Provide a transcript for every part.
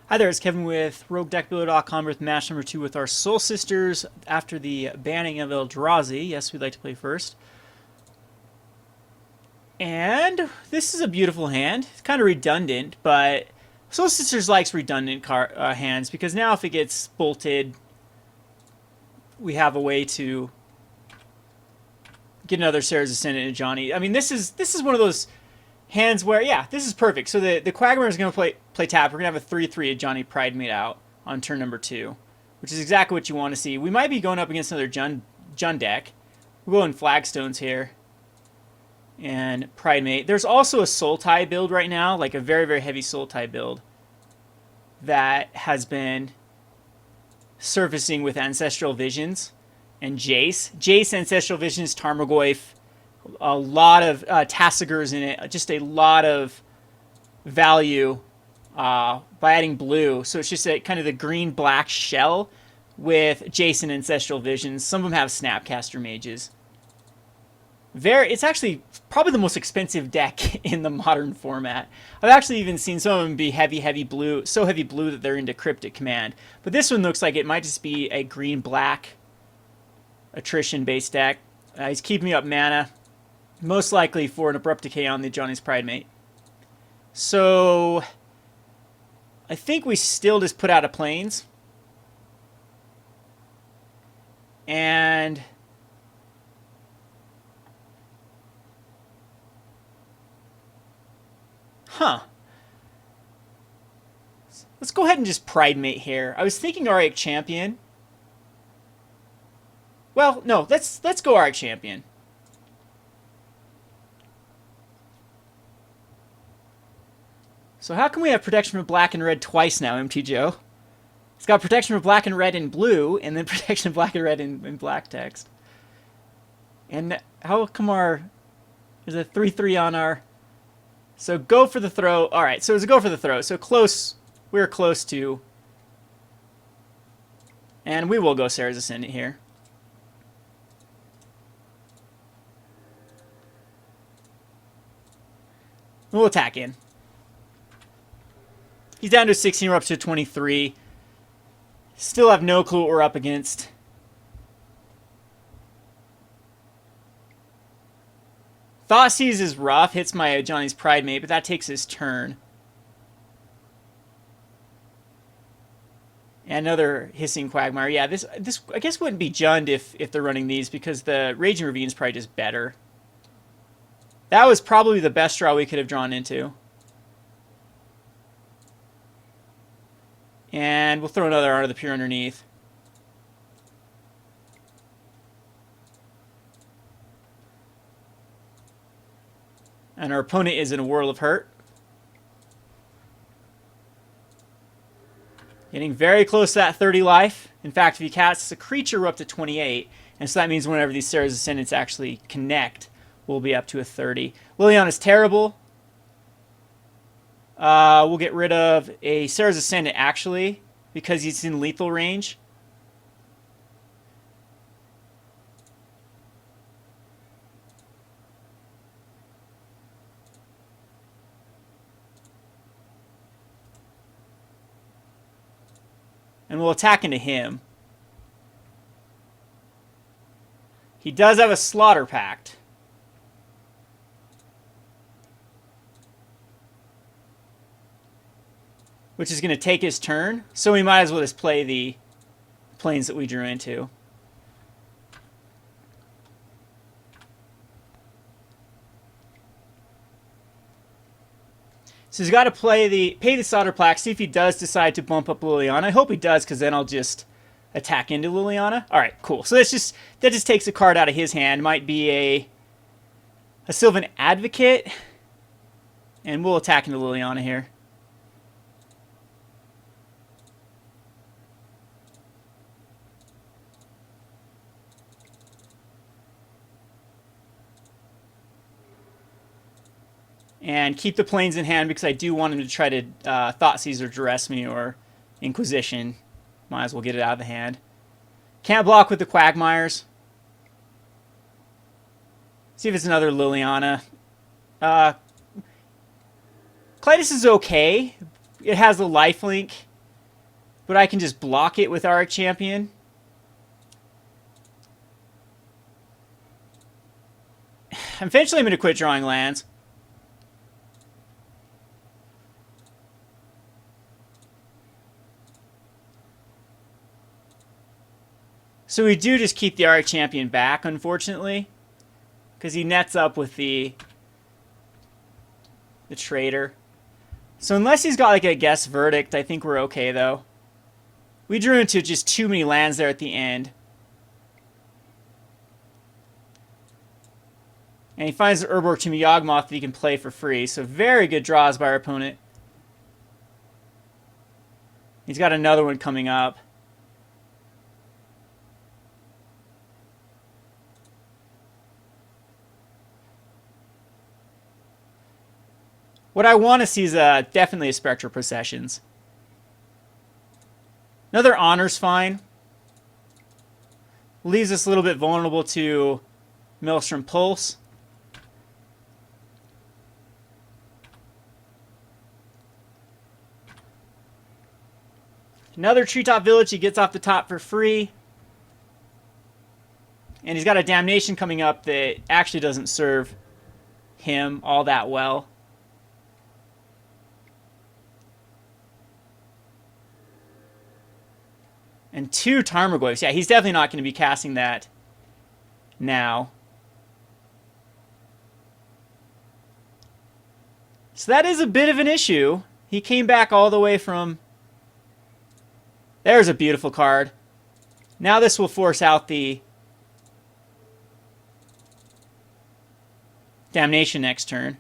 Hi there, it's Kevin with RogueDeckBuilder.com with match number 2 with our Soul Sisters after the banning of Eldrazi. Yes, we'd like to play first. And this is a beautiful hand. It's kind of redundant, but Soul Sisters likes redundant hands because now if it gets bolted, we have a way to get another Serra Ascendant and Ajani. I mean, this is one of those hands where, yeah, this is perfect. So the Quagmire is going to play tap. We're going to have a 3/3 Ajani Pridemate out on turn number 2, which is exactly what you want to see. We might be going up against another Jund deck. We'll go in Flagstones here and Pridemate. There's also a Sultai build right now, like a very, very heavy Sultai build that has been surfacing with Ancestral Visions and Jace. Jace, Ancestral Visions, Tarmogoyf, a lot of Tassigurs in it, just a lot of value by adding blue. So it's just a kind of the green-black shell with Jason Ancestral Visions. Some of them have Snapcaster Mages. It's actually probably the most expensive deck in the modern format. I've actually even seen some of them be heavy, heavy blue, so heavy blue that they're into Cryptic Command. But this one looks like it might just be a green-black attrition-based deck. He's keeping up mana, most likely for an Abrupt Decay on the Ajani's Pridemate. So I think we still just put out a Plains. And let's go ahead and just Pridemate here. I was thinking Auriok Champion. Well, no, let's go Auriok Champion. So how can we have protection for black and red twice now, MTG? It's got protection for black and red and blue, and then protection for black and red in black text. And how come there's a 3/3 on our... So go for the throw. All right, so it's a go for the throw. So close, we're close to... And we will go Serra's Ascendant here. We'll attack in. He's down to 16, we're up to 23. Still have no clue what we're up against. Thoughtseize is rough, hits my Ajani's Pridemate, but that takes his turn. And another Hissing Quagmire. Yeah, this I guess wouldn't be Jund if they're running these, because the Ranger of Eos is probably just better. That was probably the best draw we could have drawn into. And we'll throw another Art of the Pure underneath. And our opponent is in a Whirl of Hurt. Getting very close to that 30 life. In fact, if he casts a creature, we're up to 28. And so that means whenever these Serra's Ascendants actually connect, we'll be up to a 30. Liliana's terrible. We'll get rid of a Serra's Ascendant, actually, because he's in lethal range. And we'll attack into him. He does have a Slaughter Pact. Which is going to take his turn. So we might as well just play the planes that we drew into. So he's got to pay the Slaughter Pact, see if he does decide to bump up Liliana. I hope he does, because then I'll just attack into Liliana. Alright, cool. So that just takes a card out of his hand. Might be a Sylvan Advocate. And we'll attack into Liliana here. And keep the planes in hand because I do want him to try to Thoughtseize or Duress me or Inquisition. Might as well get it out of the hand. Can't block with the Quagmires. See if it's another Liliana. Clytus is okay. It has the lifelink But I can just block it with Auriok Champion. Eventually I'm going to quit drawing lands. So we do just keep the Auriok Champion back, unfortunately. Because he nets up with the Trader. So unless he's got like a guess verdict, I think we're okay though. We drew into just too many lands there at the end. And he finds the Urborg Tomb of Yawgmoth that he can play for free. So very good draws by our opponent. He's got another one coming up. What I want to see is definitely a Spectral Processions. Another Honor's fine. Leaves us a little bit vulnerable to Maelstrom Pulse. Another Treetop Village he gets off the top for free. And he's got a Damnation coming up that actually doesn't serve him all that well. And 2 Tarmogoyfs. Yeah, he's definitely not going to be casting that now. So that is a bit of an issue. He came back all the way from... There's a beautiful card. Now this will force out the Damnation next turn.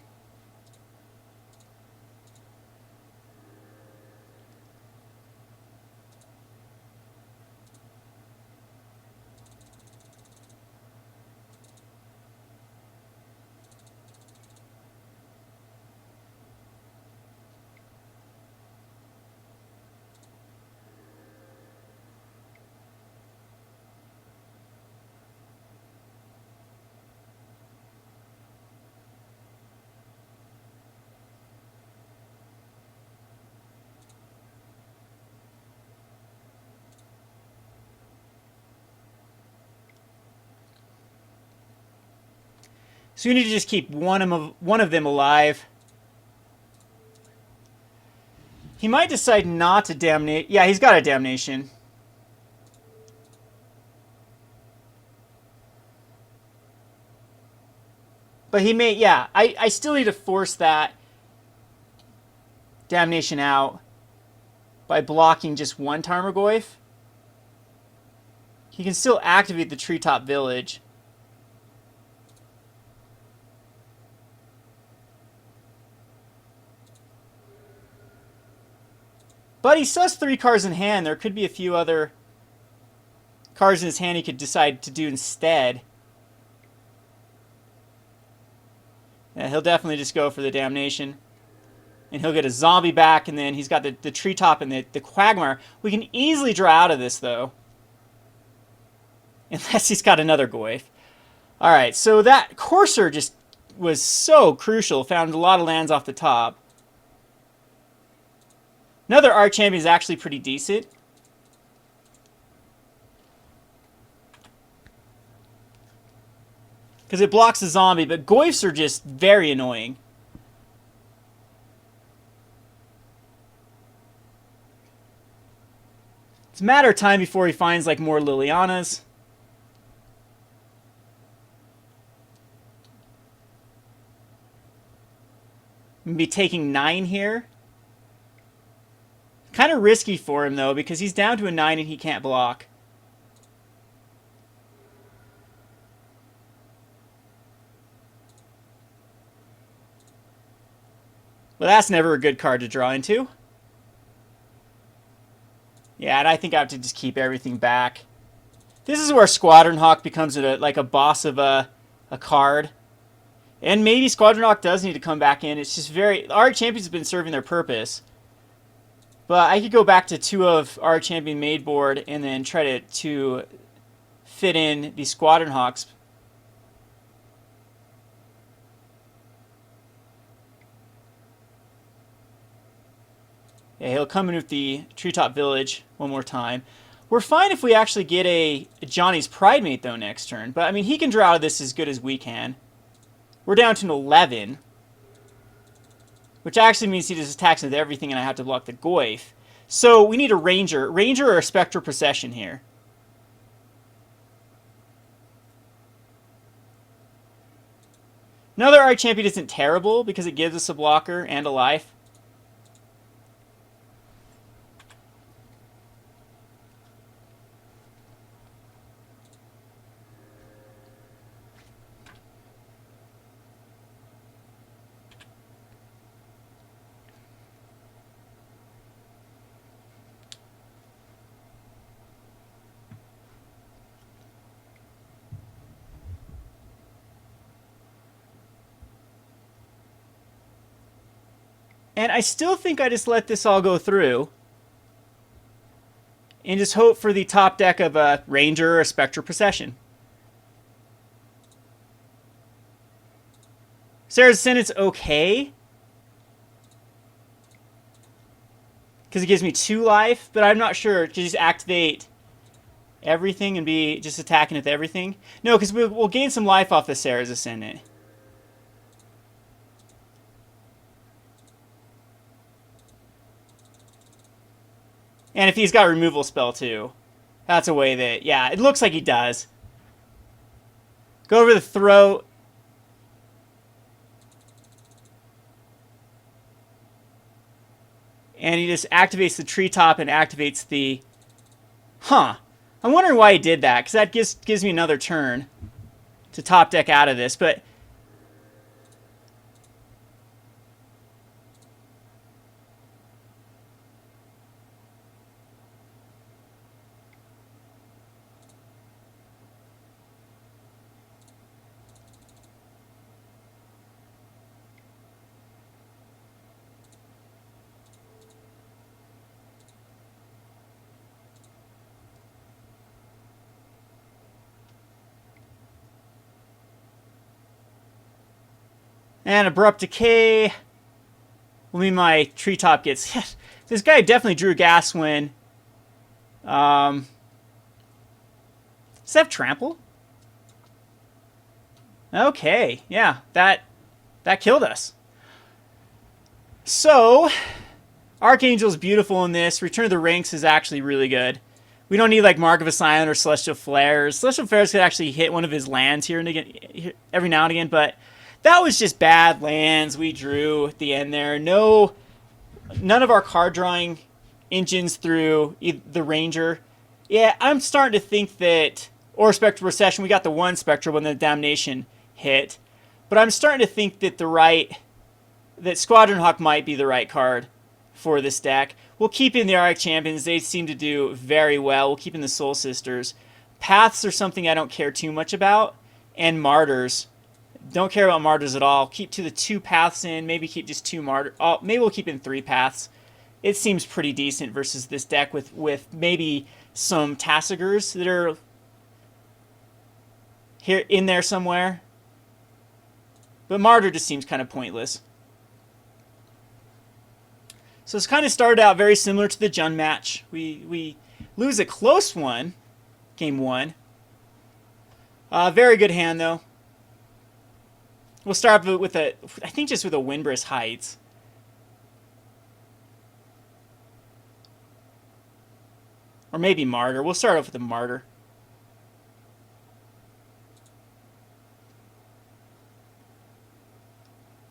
So you need to just keep one of them alive. He might decide not to damnate. Yeah, he's got a Damnation. But he may, yeah, I still need to force that Damnation out by blocking just one Tarmogoyf. He can still activate the Treetop Village. But he still has 3 cards in hand. There could be a few other cards in his hand he could decide to do instead. Yeah, he'll definitely just go for the Damnation. And he'll get a zombie back, and then he's got the Treetop and the Quagmire. We can easily draw out of this, though. Unless he's got another Goyf. Alright, so that Courser just was so crucial. Found a lot of lands off the top. Another Arch Champion is actually pretty decent. Because it blocks the zombie, but Goyfs are just very annoying. It's a matter of time before he finds like more Lilianas. I'm going to be taking 9 here. Kind of risky for him, though, because he's down to a 9 and he can't block. Well, that's never a good card to draw into. Yeah, and I think I have to just keep everything back. This is where Squadron Hawk becomes like a boss of a card. And maybe Squadron Hawk does need to come back in. It's just very... Our champions have been serving their purpose. But I could go back to 2 of our champion made board and then try to fit in the Squadron Hawks. Yeah, Okay, he'll come in with the Treetop Village one more time. We're fine if we actually get a Ajani's Pridemate, though, next turn. But, I mean, he can draw out of this as good as we can. We're down to an 11. Which actually means he just attacks with everything and I have to block the Goyf. So, we need a Ranger. Ranger or a Spectral Procession here. Another Auriok Champion isn't terrible because it gives us a blocker and a life. And I still think I just let this all go through. And just hope for the top deck of a Ranger or a Spectral Procession. Serra Ascendant's okay. Because it gives me 2 life, but I'm not sure. To just activate everything and be just attacking with everything. No, because we'll gain some life off the Serra's Ascendant. And if he's got a removal spell too, that's a way that, yeah, it looks like he does. Go over the throat. And he just activates the treetop and activates the... Huh. I'm wondering why he did that, because that gives me another turn to top deck out of this, but... And Abrupt Decay will mean my treetop gets hit. This guy definitely drew gas when... does it have Trample? Okay, yeah, that killed us. So, Archangel's beautiful in this. Return of the Ranks is actually really good. We don't need like Mark of Asylum or Celestial Flares. Celestial Flares could actually hit one of his lands here and again, every now and again, but that was just bad lands we drew at the end there. None of our card drawing engines through the Ranger. Yeah, I'm starting to think that, or Spectral Procession, we got the one Spectral when the Damnation hit, but I'm starting to think that that Squadron Hawk might be the right card for this deck. We'll keep in the Auriok Champions. They seem to do very well. We'll keep in the Soul Sisters. Paths are something I don't care too much about, and Martyrs. Don't care about Martyrs at all. Keep to the 2 paths in. Maybe keep just 2 Martyrs. Oh, maybe we'll keep in 3 paths. It seems pretty decent versus this deck with maybe some Tassigurs that are here in there somewhere. But Martyr just seems kind of pointless. So it's kind of started out very similar to the Jund match. We lose a close one, game 1. Very good hand though. We'll start with I think just with a Windbrisk Heights. Or maybe Martyr. We'll start off with a Martyr.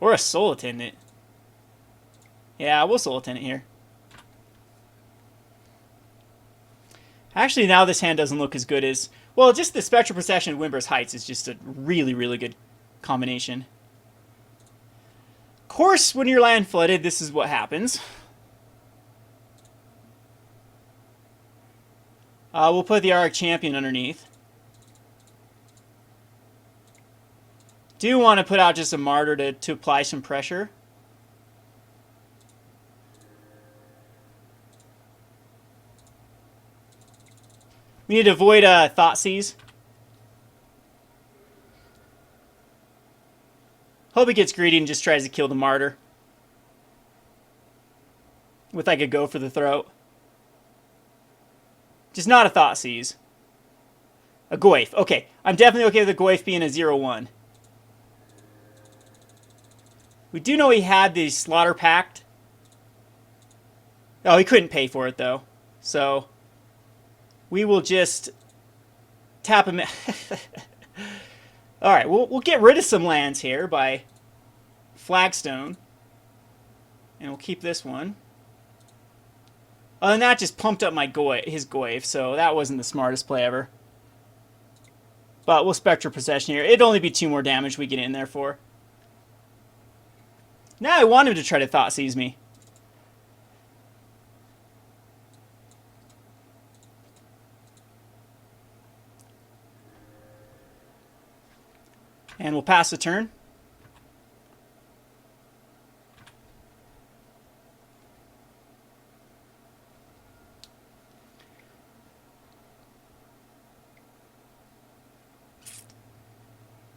Or a Soul Attendant. Yeah, we'll Soul Attendant here. Actually, now this hand doesn't look as good as... Well, just the Spectral Procession and Windbrisk Heights is just a really, really good combination. Of course, when you're land flooded, this is what happens. We'll put the Auriok Champion underneath. Do want to put out just a Martyr to apply some pressure. We need to avoid Thoughtseize. Hope he gets greedy and just tries to kill the Martyr. with like a go for the throat. Just not a Thoughtseize. A Goyf. Okay, I'm definitely okay with the Goyf being a 0-1. We do know he had the Slaughter Pact. Oh, he couldn't pay for it, though. So, we will just tap him. Alright, we'll get rid of some lands here by Flagstone. And we'll keep this one. Oh, and that just pumped up my his Goyf, so that wasn't the smartest play ever. But we'll Spectral Procession here. It'd only be 2 more damage we get in there for. Now I want him to try to Thoughtseize me. And we'll pass the turn.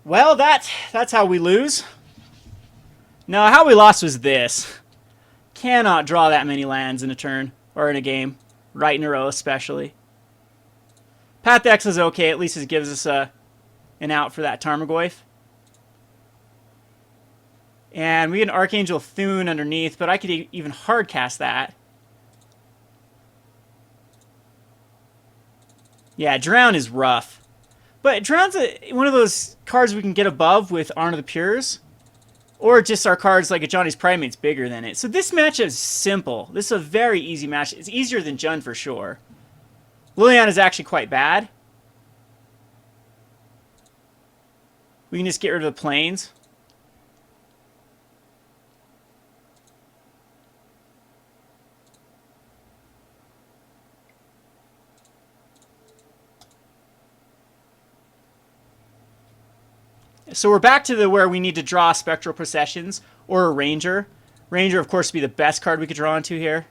Well, that's how we lose. No, how we lost was this. Cannot draw that many lands in a turn, or in a game. Right in a row, especially. Path to Exile is okay, at least it gives us an out for that Tarmogoyf. And we get an Archangel of Thune underneath, but I could even hard cast that. Yeah, Drown is rough. But Drown's one of those cards we can get above with Honor the Pures. Or just our cards like Ajani's Pridemate's bigger than it. So this matchup is simple. This is a very easy match. It's easier than Jund for sure. Liliana is actually quite bad. We can just get rid of the planes. So we're back to where we need to draw Spectral Processions or a Ranger. Ranger, of course, would be the best card we could draw into here.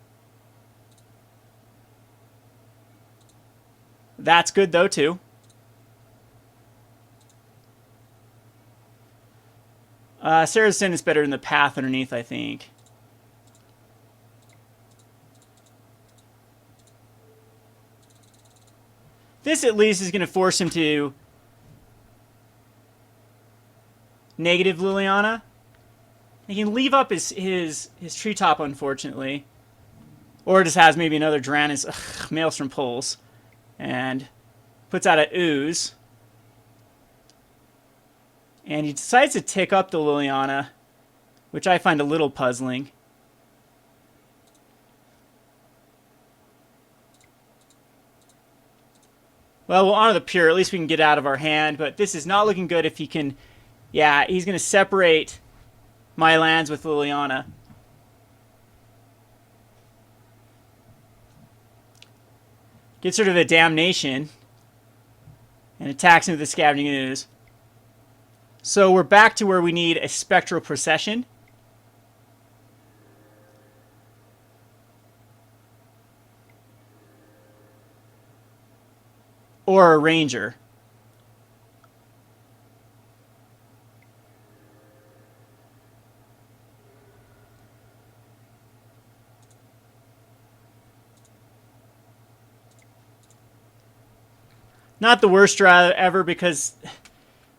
That's good, though, too. Serra Ascendant is better than the Path underneath, I think. This, at least, is going to force him to negative Liliana. He can leave up his treetop, unfortunately. Or just has maybe another Drannus Maelstrom Pulse. And puts out an Ooze. And he decides to tick up the Liliana, which I find a little puzzling. Well, we'll honor the Pure. At least we can get out of our hand. But this is not looking good if he can... Yeah, he's going to separate my lands with Liliana. Gets rid of a Damnation. And attacks him with the Scavenging Ooze. So we're back to where we need a Spectral Procession. Or a Ranger. Not the worst draw ever because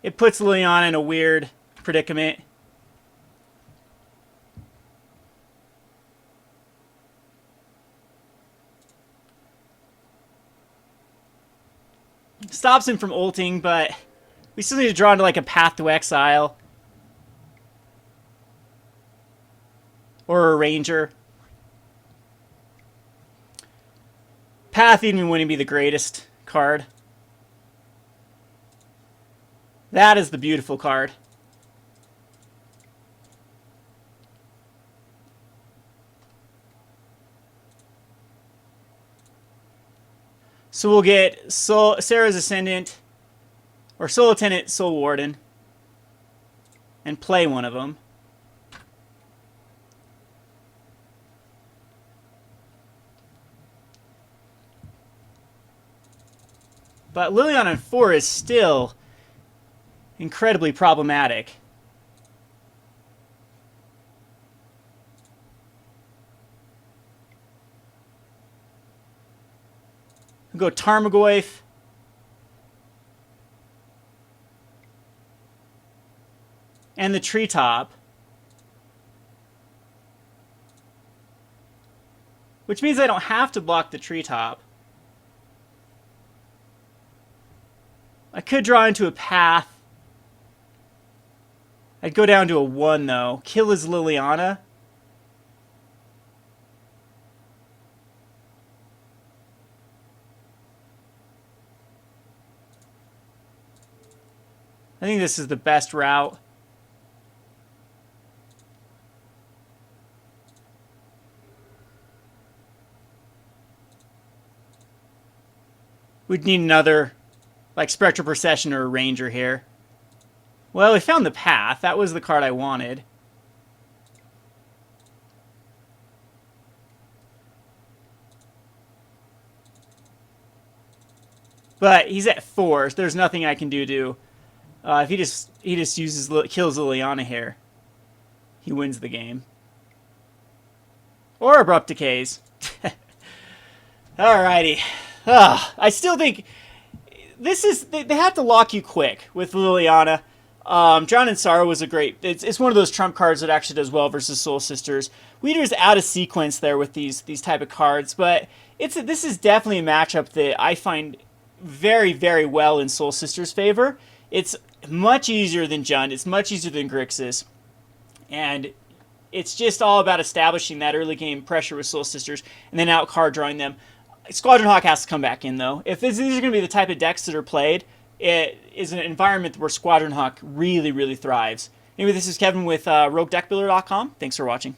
it puts Liliana in a weird predicament. Stops him from ulting, but we still need to draw into like a Path to Exile. Or a Ranger. Path even wouldn't be the greatest card. That is the beautiful card. So we'll get Serra's Ascendant, or Soul Attendant, Soul Warden, and play one of them. But Liliana 4 is still incredibly problematic. We'll go Tarmogoyf. And the Treetop. Which means I don't have to block the Treetop. I could draw into a path. I'd go down to a 1, though. Kill his Liliana. I think this is the best route. We'd need another, like, Spectral Procession or a Ranger here. Well, we found the path. That was the card I wanted. But he's at 4, so there's nothing I can do to... if he just kills Liliana here, he wins the game. Or Abrupt Decays. Alrighty. I still think this is... They have to lock you quick with Liliana. Drown in Sorrow was a great... It's one of those trump cards that actually does well versus Soul Sisters. We just out of sequence there with these type of cards, but this is definitely a matchup that I find very, very well in Soul Sisters' favor. It's much easier than Jund. It's much easier than Grixis. And it's just all about establishing that early game pressure with Soul Sisters and then out card drawing them. Squadron Hawk has to come back in, though. If these are going to be the type of decks that are played, it is an environment where Squadron Hawk really, really thrives. Anyway, this is Kevin with RogueDeckBuilder.com. Thanks for watching.